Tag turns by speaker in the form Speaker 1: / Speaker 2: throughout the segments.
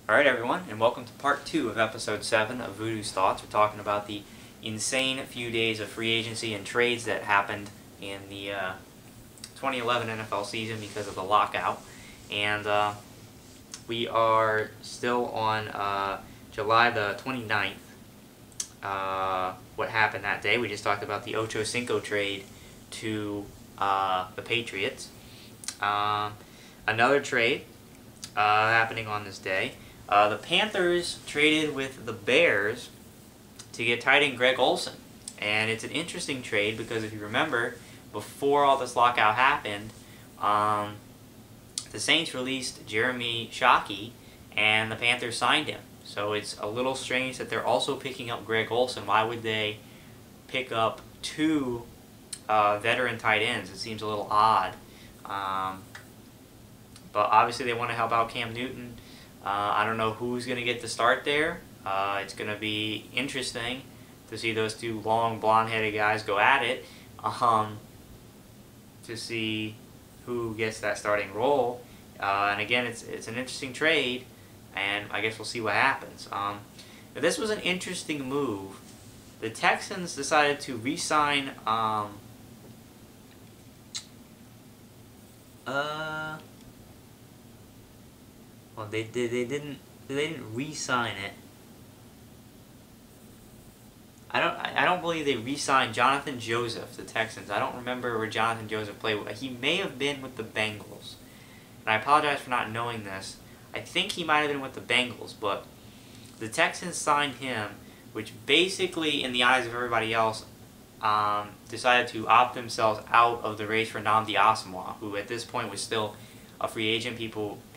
Speaker 1: Alright everyone, and welcome to part 2 of episode 7 of Voodoo's Thoughts. We're talking about the insane few days of free agency and trades that happened in the 2011 NFL season because of the lockout. And we are still on July the 29th. What happened that day? We just talked about the Ocho Cinco trade to the Patriots. Another trade happening on this day. The Panthers traded with the Bears to get tight end Greg Olsen. And it's an interesting trade because if you remember, before all this lockout happened, the Saints released Jeremy Shockey and the Panthers signed him. So it's a little strange that they're also picking up Greg Olsen. Why would they pick up two veteran tight ends? It seems a little odd. But obviously they want to help out Cam Newton. I don't know who's going to get the start there. It's going to be interesting to see those two long, blonde-headed guys go at it to see who gets that starting role. And again, it's an interesting trade, and I guess we'll see what happens. But this was an interesting move. The Texans decided to re-sign well, they didn't re-sign it. I don't believe they re-signed Jonathan Joseph, the Texans. I don't remember where Jonathan Joseph played. He may have been with the Bengals. And I apologize for not knowing this. I think he might have been with the Bengals, but the Texans signed him, which basically, in the eyes of everybody else, decided to opt themselves out of the race for Nnamdi Asomugha, who at this point was still a free agent. He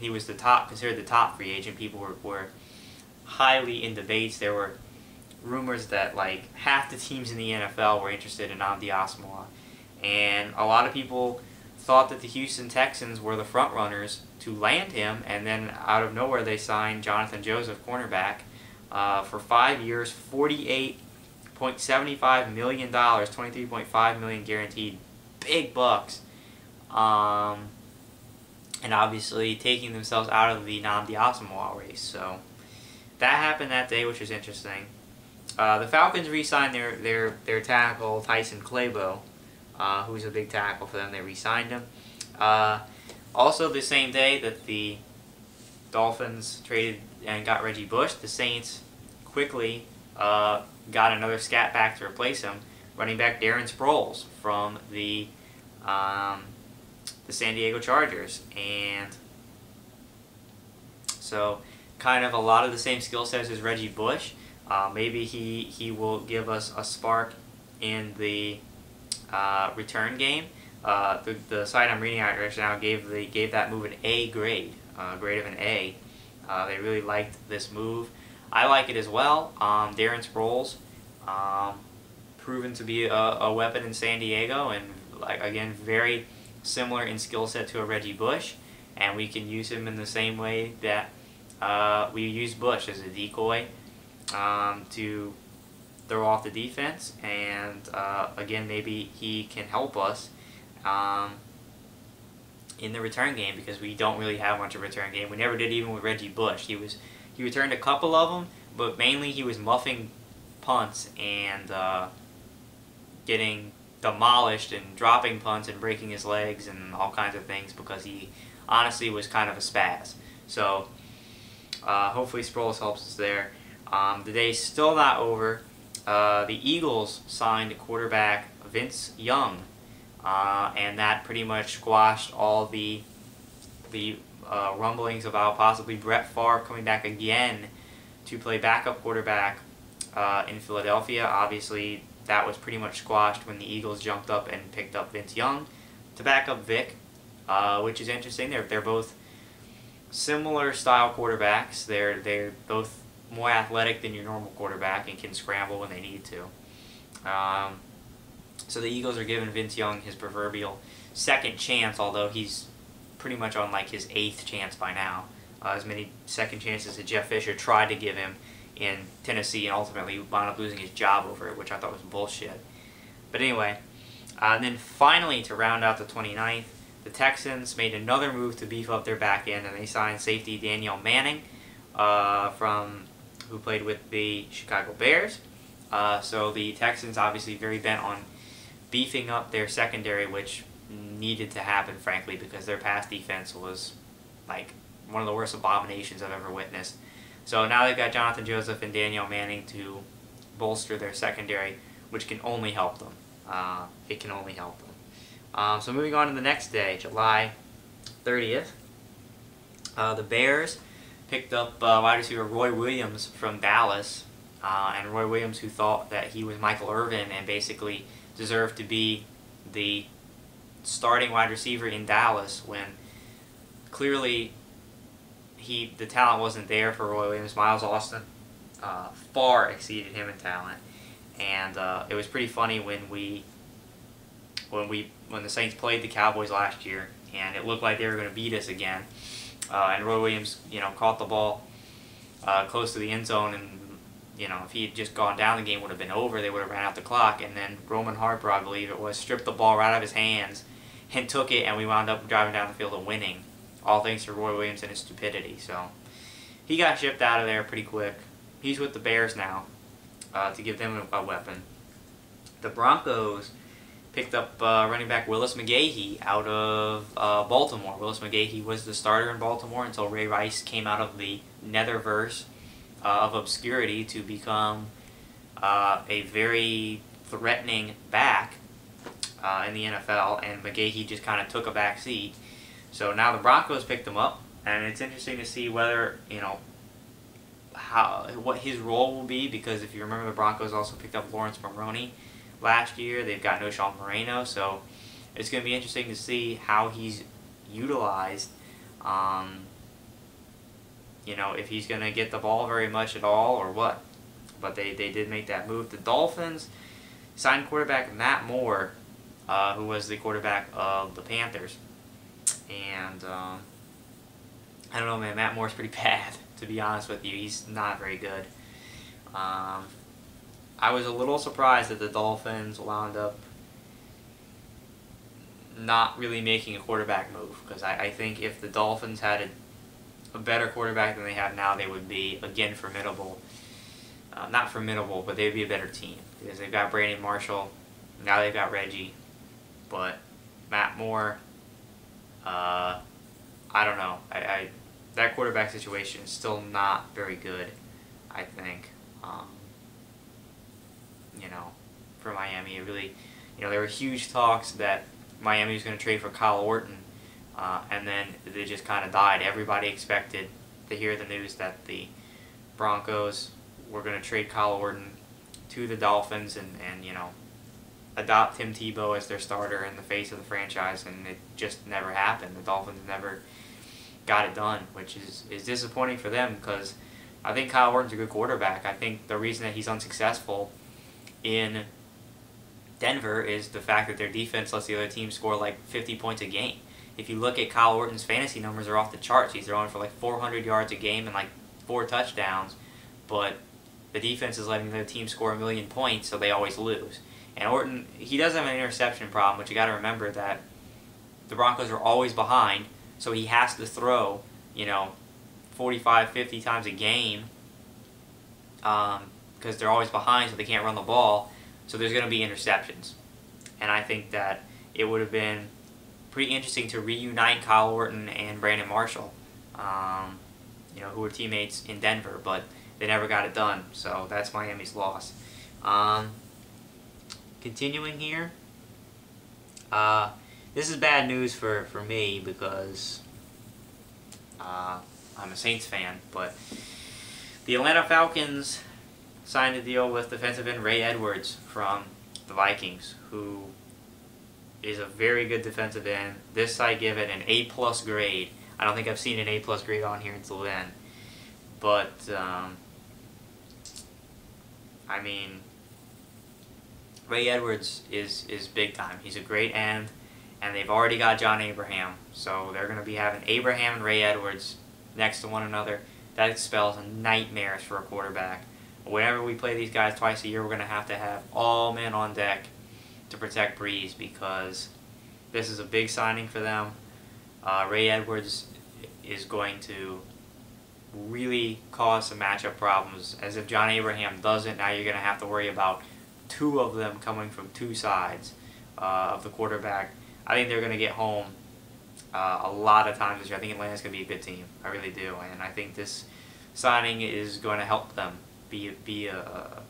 Speaker 1: was considered the top free agent. People were highly in debates. There were rumors that like half the teams in the NFL were interested in Nnamdi Asomugha, and a lot of people thought that the Houston Texans were the front runners to land him, and then out of nowhere they signed Jonathan Joseph, cornerback, for 5 years, $48.75 million, $23.5 million guaranteed, big bucks. And obviously taking themselves out of the Nnamdi Asomugha race. So that happened that day, which was interesting. The Falcons re-signed their tackle, Tyson Clabo, who's a big tackle for them. They re-signed him. Also the same day that the Dolphins traded and got Reggie Bush, the Saints quickly got another scat back to replace him, running back Darren Sproles from the San Diego Chargers. And so kind of a lot of the same skill sets as Reggie Bush. Maybe he will give us a spark in the return game. The site I'm reading at right now gave that move an A grade, grade of an A. They really liked this move. I like it as well. Darren Sproles, proven to be a weapon in San Diego, and again very similar in skill set to a Reggie Bush, and we can use him in the same way that we use Bush as a decoy to throw off the defense, and again maybe he can help us in the return game, because we don't really have much of a return game. We never did, even with Reggie Bush. He returned a couple of them, but mainly he was muffing punts and getting demolished and dropping punts and breaking his legs and all kinds of things, because he honestly was kind of a spaz. So hopefully Sproles helps us there. The day's still not over. The Eagles signed quarterback Vince Young, and that pretty much squashed all the rumblings about possibly Brett Favre coming back again to play backup quarterback in Philadelphia. Obviously that was pretty much squashed when the Eagles jumped up and picked up Vince Young to back up Vic, which is interesting. They're both similar style quarterbacks. They're both more athletic than your normal quarterback and can scramble when they need to. So the Eagles are giving Vince Young his proverbial second chance, although he's pretty much on like his 8th chance by now. As many second chances that Jeff Fisher tried to give him in Tennessee and ultimately wound up losing his job over it, which I thought was bullshit. But anyway, and then finally to round out the 29th, the Texans made another move to beef up their back end, and they signed safety Daniel Manning from who played with the Chicago Bears. So the Texans obviously very bent on beefing up their secondary, which needed to happen, frankly, because their pass defense was like one of the worst abominations I've ever witnessed. So now they've got Jonathan Joseph and Daniel Manning to bolster their secondary, which can only help them. It can only help them. So moving on to the next day, July 30th, the Bears picked up wide receiver Roy Williams from Dallas, and Roy Williams, who thought that he was Michael Irvin and basically deserved to be the starting wide receiver in Dallas, when clearly the talent wasn't there for Roy Williams. Miles Austin far exceeded him in talent, and it was pretty funny when the Saints played the Cowboys last year, and it looked like they were going to beat us again. And Roy Williams, caught the ball close to the end zone, and if he had just gone down, the game would have been over. They would have ran out the clock, and then Roman Harper, I believe it was, stripped the ball right out of his hands and took it, and we wound up driving down the field and winning, all thanks to Roy Williams and his stupidity. So he got shipped out of there pretty quick. He's with the Bears now to give them a weapon. The Broncos picked up running back Willis McGahee out of Baltimore. Willis McGahee was the starter in Baltimore until Ray Rice came out of the netherverse of obscurity to become a very threatening back in the NFL, and McGahee just kind of took a back seat. So now the Broncos picked him up, and it's interesting to see whether, what his role will be, because if you remember, the Broncos also picked up Lawrence Maroney last year. They've got no Sean Moreno, so it's going to be interesting to see how he's utilized. If he's going to get the ball very much at all or what. But they did make that move. The Dolphins signed quarterback Matt Moore, who was the quarterback of the Panthers. And I don't know, man, Matt Moore's pretty bad, to be honest with you. He's not very good. I was a little surprised that the Dolphins wound up not really making a quarterback move, because I think if the Dolphins had a better quarterback than they have now, they would be, again, formidable. Not formidable, but they would be a better team, because they've got Brandon Marshall, now they've got Reggie, but Matt Moore, I don't know. That quarterback situation is still not very good, I think. For Miami, it really, there were huge talks that Miami was going to trade for Kyle Orton, and then they just kind of died. Everybody expected to hear the news that the Broncos were going to trade Kyle Orton to the Dolphins and adopt Tim Tebow as their starter in the face of the franchise, and it just never happened. The Dolphins never got it done, which is disappointing for them, because I think Kyle Orton's a good quarterback. I think the reason that he's unsuccessful in Denver is the fact that their defense lets the other team score like 50 points a game. If you look at Kyle Orton's fantasy numbers, are off the charts. He's throwing for like 400 yards a game and like 4 touchdowns, but the defense is letting their team score 1,000,000 points, so they always lose. And Orton, he does have an interception problem, but you got to remember that the Broncos are always behind, so he has to throw, 45, 50 times a game, because they're always behind, so they can't run the ball. So there's going to be interceptions. And I think that it would have been pretty interesting to reunite Kyle Orton and Brandon Marshall, who were teammates in Denver, but they never got it done. So that's Miami's loss. Continuing here, this is bad news for me, because I'm a Saints fan, but the Atlanta Falcons signed a deal with defensive end Ray Edwards from the Vikings, who is a very good defensive end. This I give it an A+ grade. I don't think I've seen an A+ grade on here until then. But, Ray Edwards is big time. He's a great end, and they've already got John Abraham. So they're going to be having Abraham and Ray Edwards next to one another. That spells nightmares for a quarterback. Whenever we play these guys twice a year, we're going to have all men on deck to protect Breeze, because this is a big signing for them. Ray Edwards is going to really cause some matchup problems. As if John Abraham doesn't, now you're going to have to worry about two of them coming from two sides of the quarterback. I think they're going to get home a lot of times this year. I think Atlanta's going to be a good team. I really do. And I think this signing is going to help them be a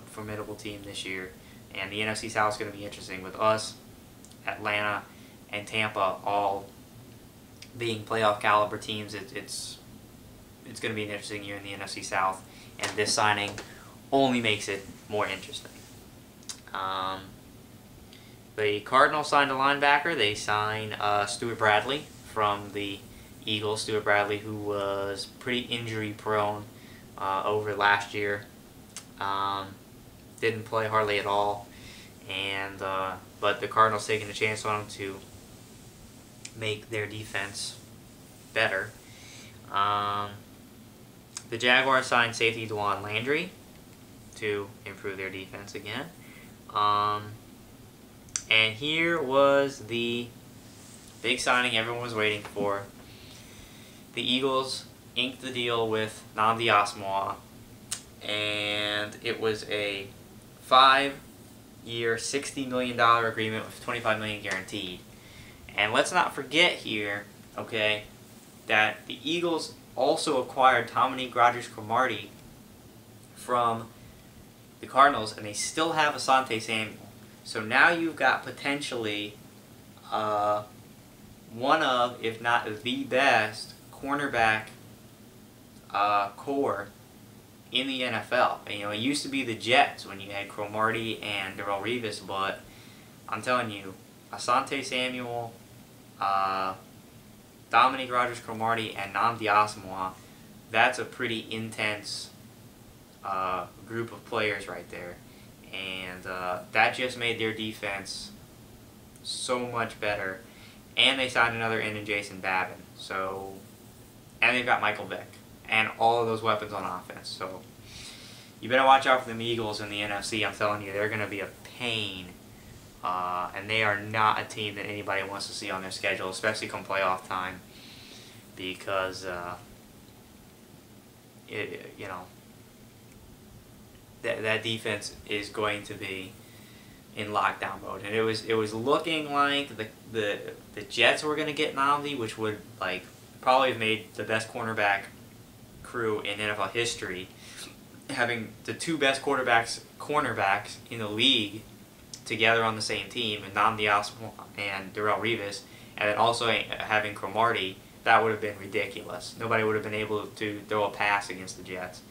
Speaker 1: formidable team this year. And the NFC South is going to be interesting with us, Atlanta, and Tampa all being playoff caliber teams. It's going to be an interesting year in the NFC South, and this signing only makes it more interesting. The Cardinals signed a linebacker. They signed Stuart Bradley from the Eagles. Stuart Bradley, who was pretty injury prone over last year, didn't play hardly at all, and but the Cardinals taking a chance on him to make their defense better. The Jaguars signed safety Dwan Landry to improve their defense again. And here was the big signing everyone was waiting for. The Eagles inked the deal with Nnamdi Asomugha, and it was a 5-year, $60 million agreement with $25 million guaranteed. And let's not forget here, okay, that the Eagles also acquired Dominique Rodgers-Cromartie from the Cardinals, and they still have Asante Samuel. So now you've got potentially one of, if not the best, cornerback core in the NFL. And, you know, it used to be the Jets when you had Cromartie and Darrelle Revis, but I'm telling you, Asante Samuel, Dominique Rodgers-Cromartie, and Nnamdi Asomugha, that's a pretty intense group of players right there. And that just made their defense so much better. And they signed another end in Jason Babin. So, and they've got Michael Vick and all of those weapons on offense. So you better watch out for them Eagles in the NFC. I'm telling you, they're going to be a pain. And they are not a team that anybody wants to see on their schedule, especially come playoff time, because you know, that defense is going to be in lockdown mode. And it was looking like the Jets were going to get Nnamdi, which would like probably have made the best cornerback crew in NFL history, having the two best cornerbacks in the league together on the same team, and Nnamdi Asomugha and Darrelle Revis, and then also having Cromartie. That would have been ridiculous. Nobody would have been able to throw a pass against the Jets.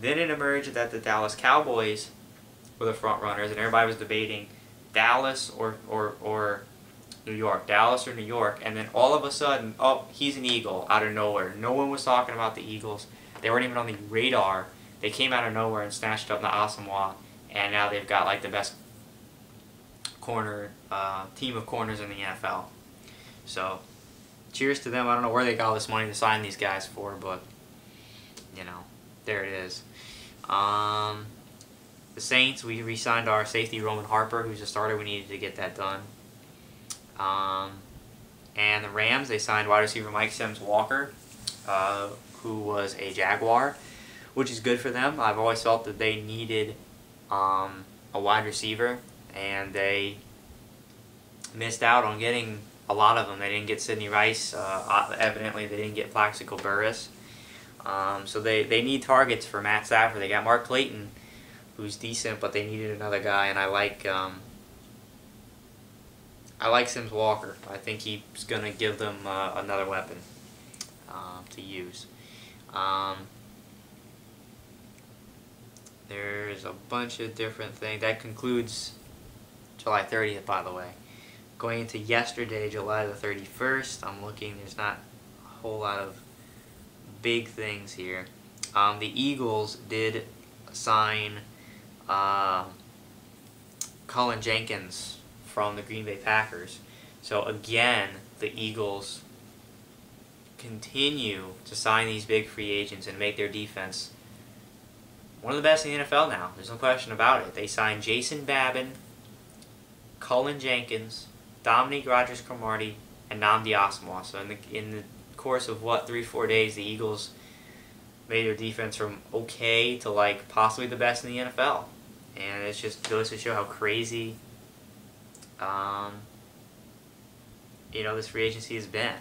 Speaker 1: Then it emerged that the Dallas Cowboys were the front runners, and everybody was debating Dallas or New York. Dallas or New York. And then all of a sudden, oh, he's an Eagle out of nowhere. No one was talking about the Eagles. They weren't even on the radar. They came out of nowhere and snatched up the Asomugha, and now they've got like the best team of corners in the NFL. So, cheers to them. I don't know where they got all this money to sign these guys for, but, you know, there it is. The Saints, we re-signed our safety Roman Harper, who's a starter. We needed to get that done. And the Rams, they signed wide receiver Mike Sims-Walker, who was a Jaguar, which is good for them. I've always felt that they needed a wide receiver, and they missed out on getting a lot of them. They didn't get Sidney Rice. Evidently, they didn't get Plaxico Burress. So they need targets for Matt Stafford. They got Mark Clayton, who's decent, but they needed another guy, and I like Sims-Walker. I think he's going to give them another weapon to use. There's a bunch of different things. That concludes July 30th, by the way. Going into yesterday, July the 31st, I'm looking, there's not a whole lot of big things here. The Eagles did sign Cullen Jenkins from the Green Bay Packers. So again, the Eagles continue to sign these big free agents and make their defense one of the best in the NFL now. There's no question about it. They signed Jason Babin, Cullen Jenkins, Dominique Rodgers-Cromartie, and Nnamdi Asomugha. So in the course of, 3-4 days, the Eagles made their defense from okay to like possibly the best in the NFL, and it just goes to show how crazy, this free agency has been.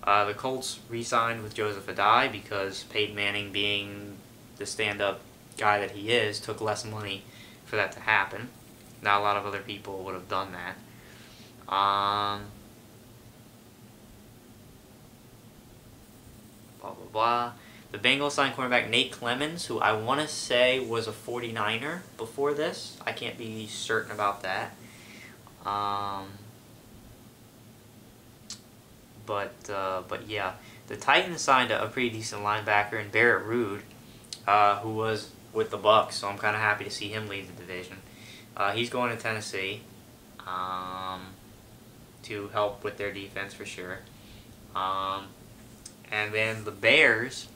Speaker 1: The Colts re-signed with Joseph Adai because Peyton Manning, being the stand-up guy that he is, took less money for that to happen. Not a lot of other people would have done that. Blah, blah, blah. The Bengals signed cornerback Nate Clemens, who I want to say was a 49er before this. I can't be certain about that. But yeah, the Titans signed a pretty decent linebacker in Barrett Ruud, who was with the Bucs, so I'm kind of happy to see him lead the division. He's going to Tennessee to help with their defense for sure. And then the Bears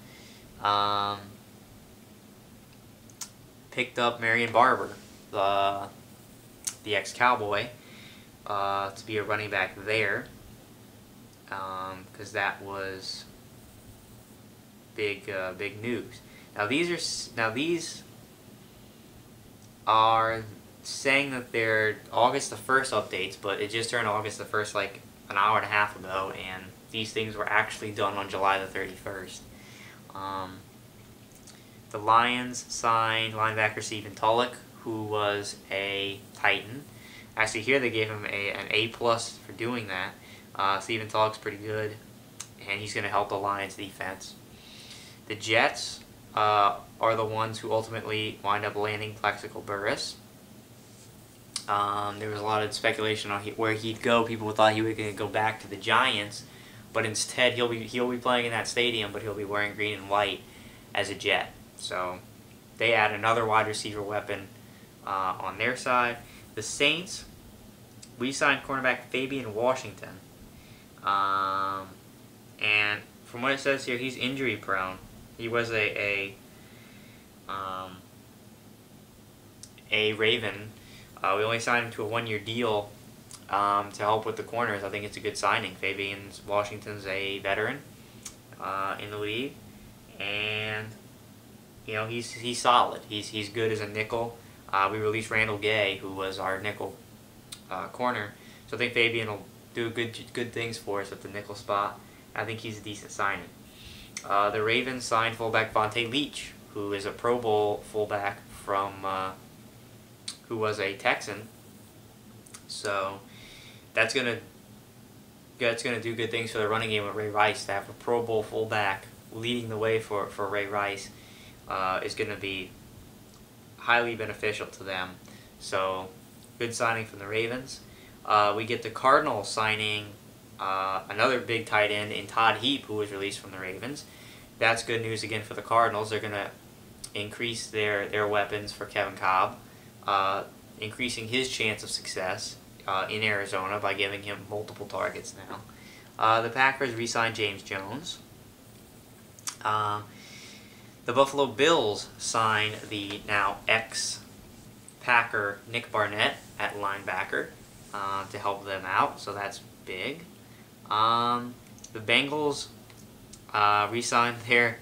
Speaker 1: picked up Marion Barber, the ex-Cowboy, to be a running back there, because that was big news. Now these are saying that they're August the 1st updates, but it just turned August the 1st like an hour and a half ago, and these things were actually done on July the 31st. The Lions signed linebacker Stephen Tulloch, who was a Titan. Actually, here they gave him an A+ for doing that. Stephen Tulloch's pretty good, and he's going to help the Lions defense. The Jets are the ones who ultimately wind up landing Plexico Burress. There was a lot of speculation on where he'd go. People thought he was going to go back to the Giants, but instead he'll be playing in that stadium, but he'll be wearing green and white as a Jet. So they add another wide receiver weapon on their side. The Saints, we signed cornerback Fabian Washington, and from what it says here, he's injury prone. He was a Raven. We only signed him to a 1-year deal to help with the corners. I think it's a good signing. Fabian Washington's a veteran in the league, and he's solid. He's good as a nickel. We released Randall Gay, who was our nickel corner, so I think Fabian will do good things for us at the nickel spot. I think he's a decent signing. The Ravens signed fullback Vontae Leach, who is a Pro Bowl fullback who was a Texan. So that's gonna do good things for the running game with Ray Rice. To have a Pro Bowl fullback leading the way for Ray Rice is going to be highly beneficial to them. So good signing from the Ravens. We get the Cardinals signing another big tight end in Todd Heap, who was released from the Ravens. That's good news again for the Cardinals. They're going to increase their weapons for Kevin Cobb, increasing his chance of success in Arizona by giving him multiple targets now. The Packers re-signed James Jones. The Buffalo Bills signed the now ex-Packer Nick Barnett at linebacker to help them out, so that's big. The Bengals re-signed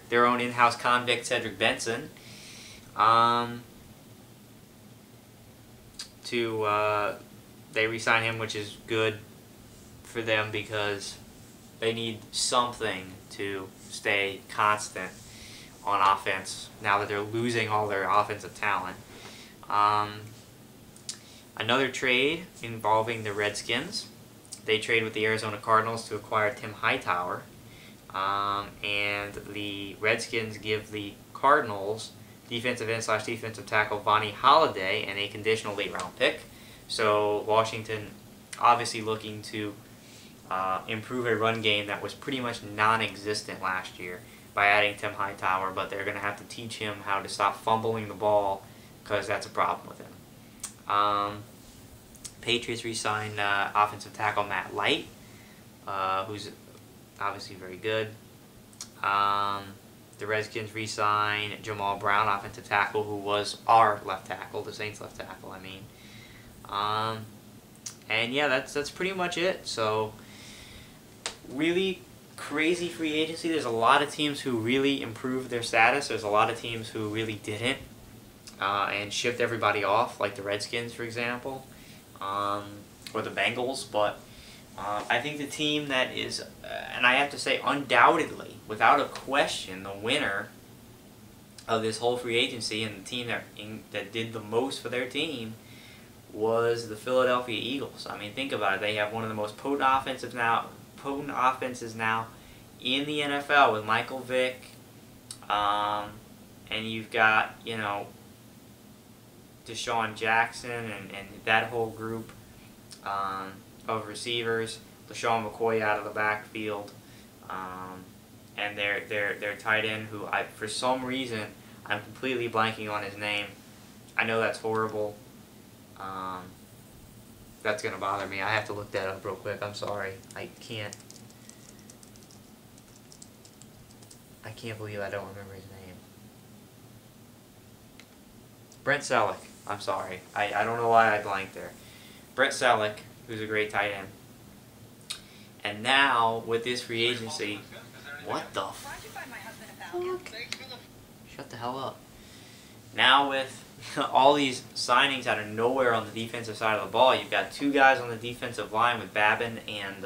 Speaker 1: their own in-house convict Cedric Benson they re-signed him, which is good for them because they need something to stay constant on offense now that they're losing all their offensive talent. Another trade involving the Redskins. They trade with the Arizona Cardinals to acquire Tim Hightower, and the Redskins give the Cardinals defensive end / defensive tackle Vonnie Holiday and a conditional late-round pick. So Washington obviously looking to improve a run game that was pretty much non-existent last year by adding Tim Hightower, but they're going to have to teach him how to stop fumbling the ball because that's a problem with him. Patriots re-signed offensive tackle Matt Light, who's obviously very good. The Redskins re-signed Jamal Brown, offensive tackle, who was our left tackle, the Saints left tackle, I mean. And yeah, that's pretty much it. So really crazy free agency. There's a lot of teams who really improved their status. There's a lot of teams who really didn't and shipped everybody off, like the Redskins, for example, or the Bengals. But I think the team that is, and I have to say undoubtedly, without a question, the winner of this whole free agency and the team that did the most for their team was the Philadelphia Eagles. I mean, think about it. They have one of the most potent offenses now in the NFL with Michael Vick, and you've got, you know, Deshaun Jackson and that whole group of receivers. LaShawn McCoy out of the backfield, and their tight end, who for some reason I'm completely blanking on his name. I know that's horrible. That's gonna bother me. I have to look that up real quick. I'm sorry. I can't believe I don't remember his name. Brent Selleck. I'm sorry. I don't know why I blanked there. Brent Selleck, who's a great tight end. And now, with this free agency, what the fuck? Shut the hell up. Now with all these signings out of nowhere on the defensive side of the ball, you've got two guys on the defensive line with Babin and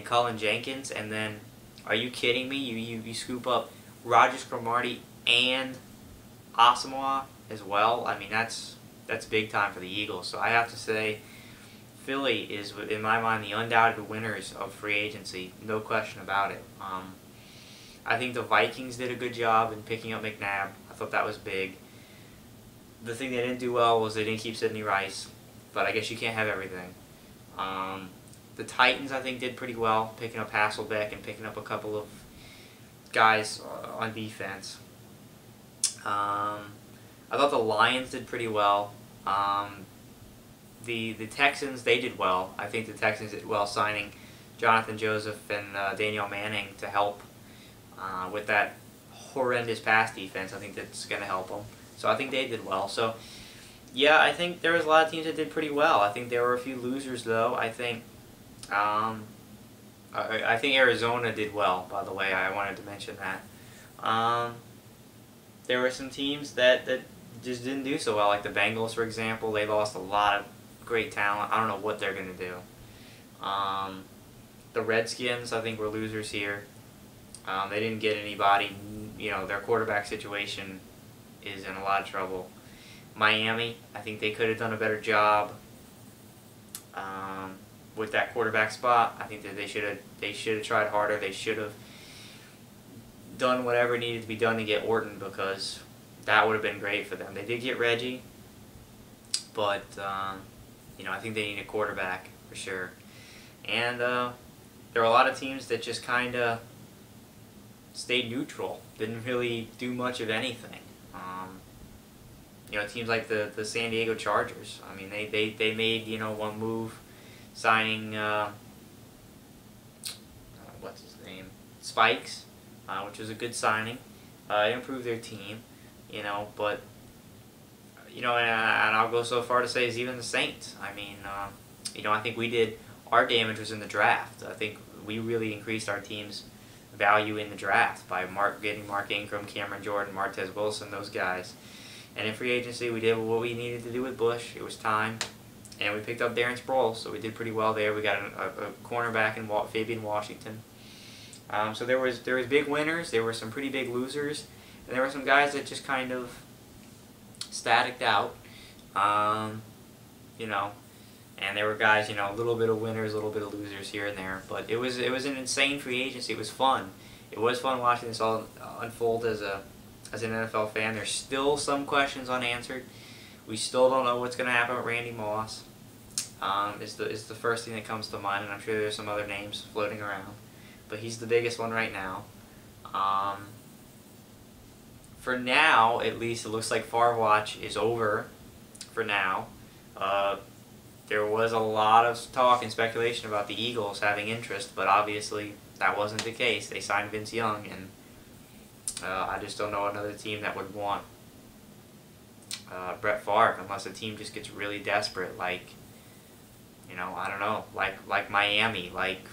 Speaker 1: Cullen Jenkins, and then, are you kidding me? You scoop up Rogers Cromartie and Asamoah as well. I mean, that's big time for the Eagles. So I have to say, Philly is, in my mind, the undoubted winners of free agency. No question about it. I think the Vikings did a good job in picking up McNabb. I thought that was big. The thing they didn't do well was they didn't keep Sidney Rice, but I guess you can't have everything. The Titans, I think, did pretty well, picking up Hasselbeck and picking up a couple of guys on defense. I thought the Lions did pretty well. The Texans, they did well. I think the Texans did well signing Jonathan Joseph and Daniel Manning to help with that horrendous pass defense. I think that's going to help them. So I think they did well. So, yeah, I think there was a lot of teams that did pretty well. I think there were a few losers, though. I think Arizona did well, by the way. I wanted to mention that. There were some teams that just didn't do so well, like the Bengals, for example. They lost a lot of great talent. I don't know what they're going to do. The Redskins, I think, were losers here. They didn't get anybody. You know, their quarterback situation is in a lot of trouble. Miami, I think they could have done a better job with that quarterback spot. I think that they should have tried harder. They should have done whatever needed to be done to get Orton, because that would have been great for them. They did get Reggie, but you know, I think they need a quarterback for sure. And there are a lot of teams that just kind of stayed neutral, didn't really do much of anything. You know, teams like the San Diego Chargers. I mean, they made, you know, one move, signing what's his name, Spikes, which was a good signing. It improved their team, you know, but you know, and I'll go so far to say is even the Saints. I mean, you know, I think we did, our damage was in the draft. I think we really increased our team's value in the draft by getting Mark Ingram, Cameron Jordan, Martez Wilson, those guys. And in free agency, we did what we needed to do with Bush. It was time. And we picked up Darren Sproles, so we did pretty well there. We got a cornerback in Fabian Washington. So there was big winners. There were some pretty big losers. And there were some guys that just kind of staticked out. You know, and there were guys, you know, a little bit of winners, a little bit of losers here and there. But it was an insane free agency. It was fun. It was fun watching this all unfold as an NFL fan. There's still some questions unanswered. We still don't know what's going to happen with Randy Moss. Is the first thing that comes to mind, and I'm sure there's some other names floating around, but he's the biggest one right now. For now, at least, it looks like Favre Watch is over. For now, there was a lot of talk and speculation about the Eagles having interest, but obviously that wasn't the case. They signed Vince Young, and I just don't know another team that would want Brett Favre unless a team just gets really desperate, like, you know, I don't know, like Miami, like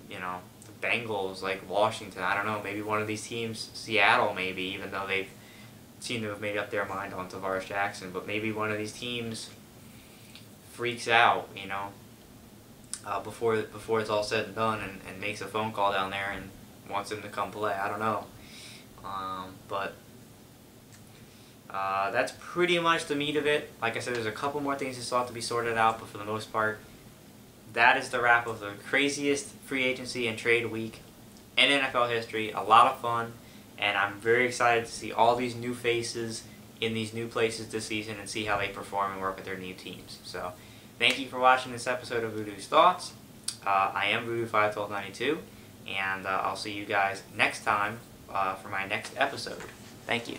Speaker 1: you know, the Bengals, like Washington. I don't know. Maybe one of these teams, Seattle, maybe, even though they've seemed to have made up their mind on Tavares Jackson. But maybe one of these teams freaks out, you know, before it's all said and done, and makes a phone call down there and wants him to come play. I don't know. But that's pretty much the meat of it. Like I said, there's a couple more things that still have to be sorted out, but for the most part, that is the wrap of the craziest free agency and trade week in NFL history. A lot of fun, and I'm very excited to see all these new faces in these new places this season and see how they perform and work with their new teams. So, thank you for watching this episode of Voodoo's Thoughts. I am Voodoo51292, and I'll see you guys next time for my next episode. Thank you.